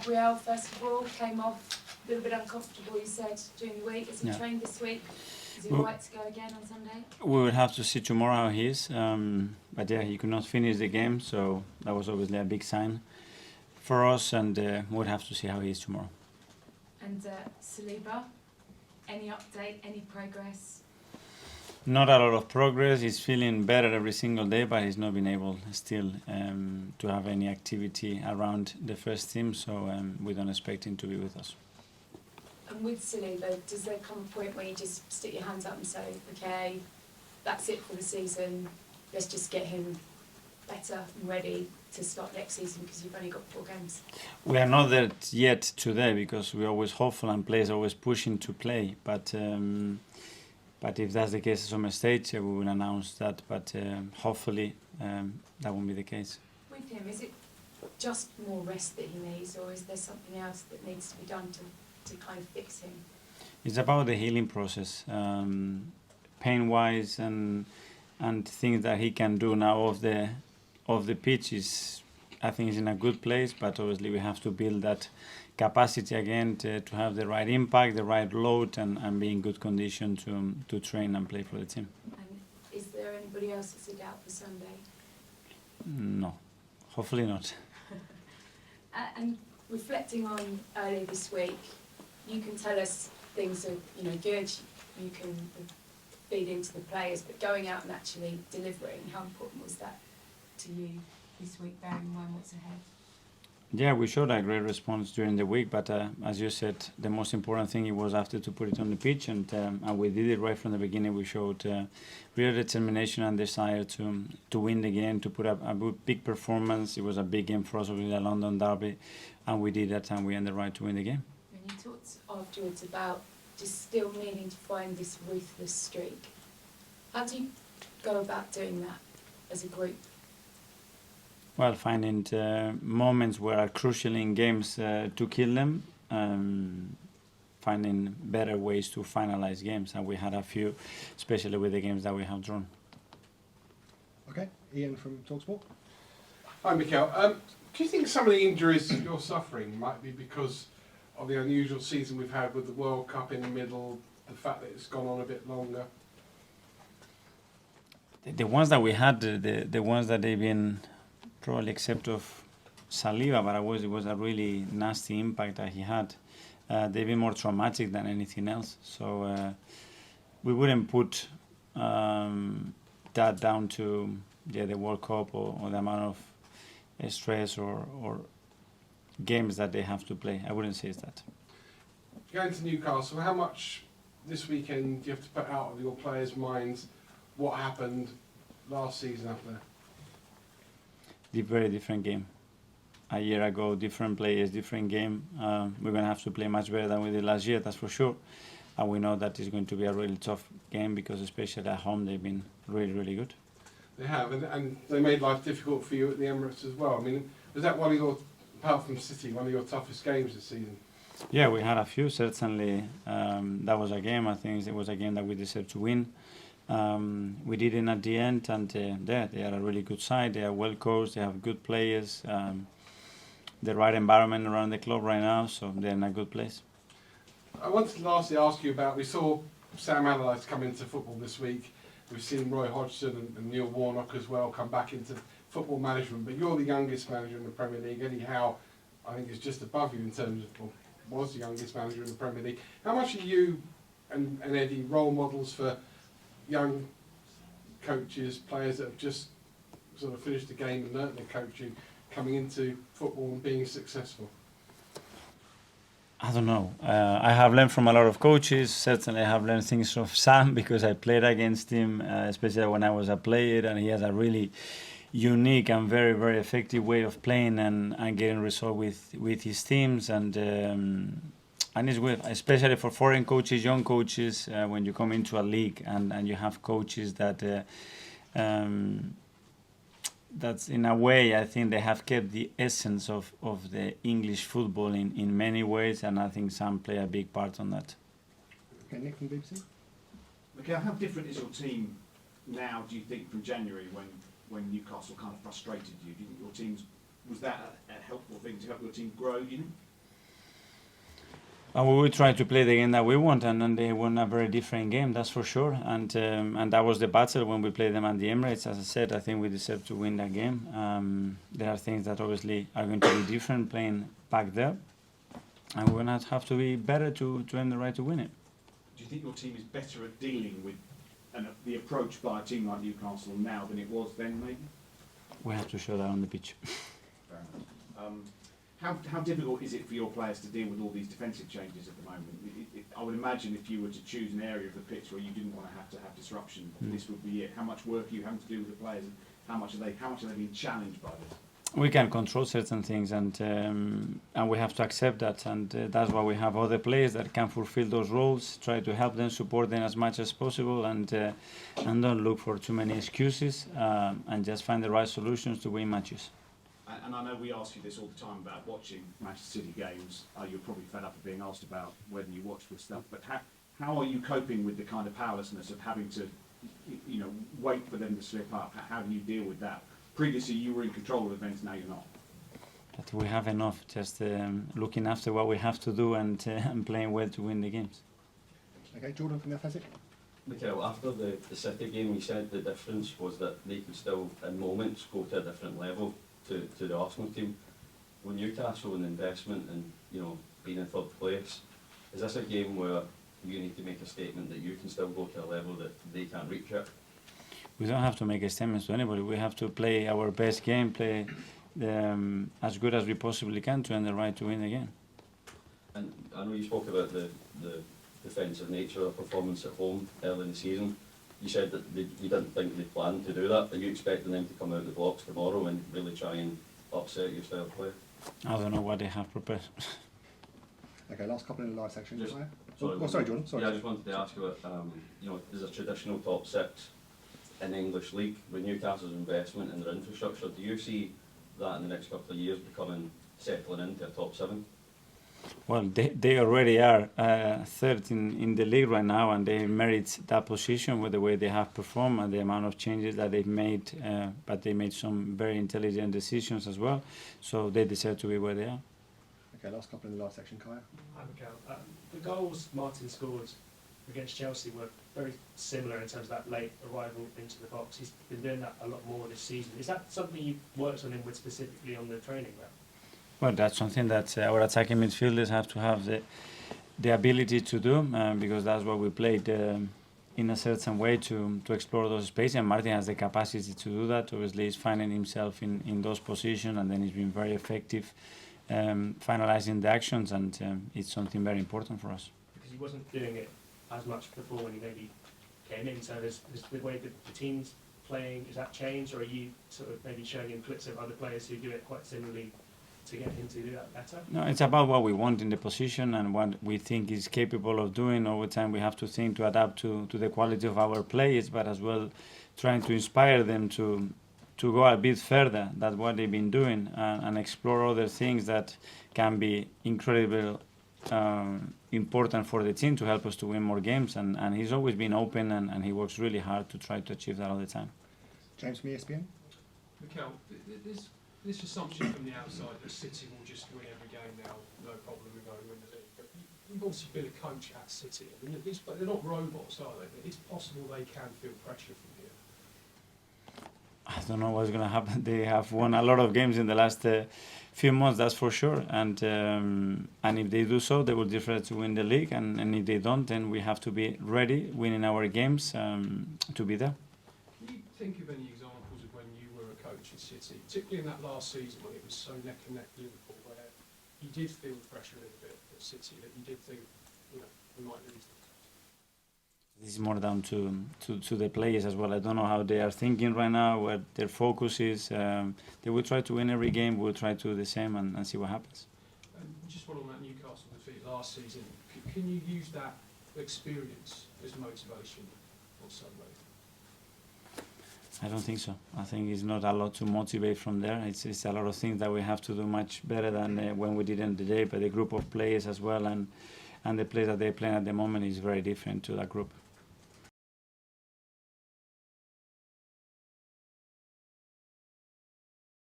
Gabriel, first of all, came off a little bit uncomfortable, you said, during the week. Has he trained this week? Is he right to go again on Sunday? We will have to see tomorrow how he is. But yeah, he could not finish the game, so that was obviously a big sign for us, and we'll have to see how he is tomorrow. And Saliba, any update, any progress? Not a lot of progress. He's feeling better every single day, but he's not been able still to have any activity around the first team, so we don't expect him to be with us. And with Saliba, does there come a point where you just stick your hands up and say, okay, that's it for the season, let's just get him better and ready to start next season because you've only got 4 games? We are not there yet today because we're always hopeful and players always pushing to play, but if that's the case at some stage, we will announce that, but hopefully that won't be the case. With him, is it just more rest that he needs, or is there something else that needs to be done to kind of fix him? It's about the healing process, pain-wise and things that he can do now off the pitch. I think he's in a good place, but obviously we have to build that capacity again to have the right impact, the right load, and be in good condition to train and play for the team. And is there anybody else that's a doubt for Sunday? No, hopefully not. And reflecting on earlier this week, you can tell us things are good, you can feed into the players, but going out and actually delivering, how important was that to you this week, bearing in mind what's ahead? Yeah, we showed a great response during the week, but as you said, the most important thing was after to put it on the pitch, and we did it right from the beginning. We showed real determination and desire to win the game, to put up a big performance. It was a big game for us, with the London derby, and we did that, and we earned the right to win the game. And you talked afterwards about just still needing to find this ruthless streak. How do you go about doing that as a group? Well, finding moments where are crucial in games to kill them, finding better ways to finalize games, and we had a few, especially with the games that we have drawn. Okay, Ian from talkSPORT. Hi, Mikel. Do you think some of the injuries you're suffering might be because of the unusual season we've had with the World Cup in the middle, the fact that it's gone on a bit longer? The ones that we had, the ones that they've been, probably except of Saliba, but it was a really nasty impact that he had. They've been more traumatic than anything else. So we wouldn't put that down to the World Cup or the amount of stress or games that they have to play. I wouldn't say it's that. Going to Newcastle, how much this weekend do you have to put out of your players' minds what happened last season up there? Very different game. A year ago, different players, different game. We're going to have to play much better than we did last year, that's for sure. And we know that it's going to be a really tough game because especially at home they've been really, really good. They have, and they made life difficult for you at the Emirates as well. I mean, was that one of your, apart from City, one of your toughest games this season? Yeah, we had a few, certainly. That was a game, I think it was a game that we deserved to win. We did it at the end, and they are a really good side. They are well coached, they have good players, the right environment around the club right now, so they're in a good place. I wanted to lastly ask you about, we saw Sam Allardyce come into football this week. We've seen Roy Hodgson and Neil Warnock as well come back into football management, but you're the youngest manager in the Premier League. Eddie Howe, I think, is just above you in terms of, well, was the youngest manager in the Premier League. How much are you and Eddie role models for young coaches, players that have just sort of finished the game and learnt their coaching, coming into football and being successful? I don't know. I have learned from a lot of coaches. Certainly I have learned things from Sam because I played against him, especially when I was a player, and he has a really unique and very, very effective way of playing and getting results with his teams. And it's good, especially for foreign coaches, young coaches, when you come into a league and you have coaches that that's in a way, I think they have kept the essence of the English football in many ways, and I think Sam play a big part on that. Okay, Nick from BBC. Mikel, how different is your team now, do you think, from January when Newcastle kind of frustrated you? Do you think your team's, was that a helpful thing to help your team grow, you know? And we will try to play the game that we want, and then they won a very different game, that's for sure. And that was the battle when we played them at the Emirates. As I said, I think we deserve to win that game. There are things that obviously are going to be different playing back there, and we're going to have to be better to earn the right to win it. Do you think your team is better at dealing with the approach by a team like Newcastle now than it was then, maybe? We have to show that on the pitch. Fair enough. How difficult is it for your players to deal with all these defensive changes at the moment? I would imagine if you were to choose an area of the pitch where you didn't want to have disruption, this would be it. How much work are you having to do with the players, and how much are they being challenged by this? We can control certain things, and we have to accept that, and that's why we have other players that can fulfill those roles. Try to help them, support them as much as possible, and don't look for too many excuses, and just find the right solutions to win matches. And I know we ask you this all the time about watching Manchester City games. You're probably fed up of being asked about whether you watch this stuff. But how are you coping with the kind of powerlessness of having to, wait for them to slip up? How do you deal with that? Previously, you were in control of events. Now you're not. But we have enough. Just looking after what we have to do and playing well to win the games. Okay, Jordan from the Athletic. Mikel, after the City game, you said the difference was that they could still, in moments, go to a different level to the Arsenal team. When Newcastle and investment and being in third place, is this a game where you need to make a statement that you can still go to a level that they can't reach yet? We don't have to make a statement to anybody. We have to play our best game, play as good as we possibly can to earn the right to win the game. And I know you spoke about the defensive nature of performance at home early in the season. You said that you didn't think they planned to do that. Are you expecting them to come out of the blocks tomorrow and really try and upset your style of play? I don't know what they have prepared. Okay, last couple in the live section. Just- Sorry, sorry, Jordan. Sorry. Yeah, I just wanted to ask about, there's a traditional top six in the English league with Newcastle's investment in their infrastructure. Do you see that in the next couple of years settling into a top 7? Well, they already are third in the league right now, and they merit that position with the way they have performed and the amount of changes that they've made. But they made some very intelligent decisions as well, so they deserve to be where they are. Okay, last couple in the last section, Kaya. Hi, Mikel. The goals Martin scored against Chelsea were very similar in terms of that late arrival into the box. He's been doing that a lot more this season. Is that something you've worked on him with specifically on the training ground? Well, that's something that our attacking midfielders have to have the ability to do, because that's what we played in a certain way to explore those spaces. And Martin has the capacity to do that. Obviously, he's finding himself in those positions, and then he's been very effective finalizing the actions, and it's something very important for us. Because he wasn't doing it as much before when he maybe came in. So is the way that the team's playing, is that changed, or are you sort of maybe showing him clips of other players who do it quite similarly to get him to do that better? No, it's about what we want in the position and what we think is capable of doing. Over time, we have to think to adapt to the quality of our players, but as well trying to inspire them to go a bit further than what they've been doing and explore other things that can be incredibly important for the team to help us to win more games. And he's always been open, and he works really hard to try to achieve that all the time. James from ESPN. Mikel, this assumption from the outside that City will just win every game now, no problem, we're going to win the league. But you've obviously been a coach at City. I mean, they're not robots, are they? But it's possible they can feel pressure from here. I don't know what's going to happen. They have won a lot of games in the last few months, that's for sure. And if they do so, they will deserve to win the league. And if they don't, then we have to be ready, winning our games to be there. Can you think of any examples of when you were a coach at City, particularly in that last season when it was so neck and neck Liverpool, where you did feel the pressure a little bit at City, that you did think, we might lose them? This is more down to the players as well. I don't know how they are thinking right now, what their focus is. They will try to win every game. We'll try to do the same and see what happens. Just one on that Newcastle defeat last season. Can you use that experience as motivation on Sunday? I don't think so. I think it's not a lot to motivate from there. It's a lot of things that we have to do much better than when we did in the day. But the group of players as well and the players that they're playing at the moment is very different to that group.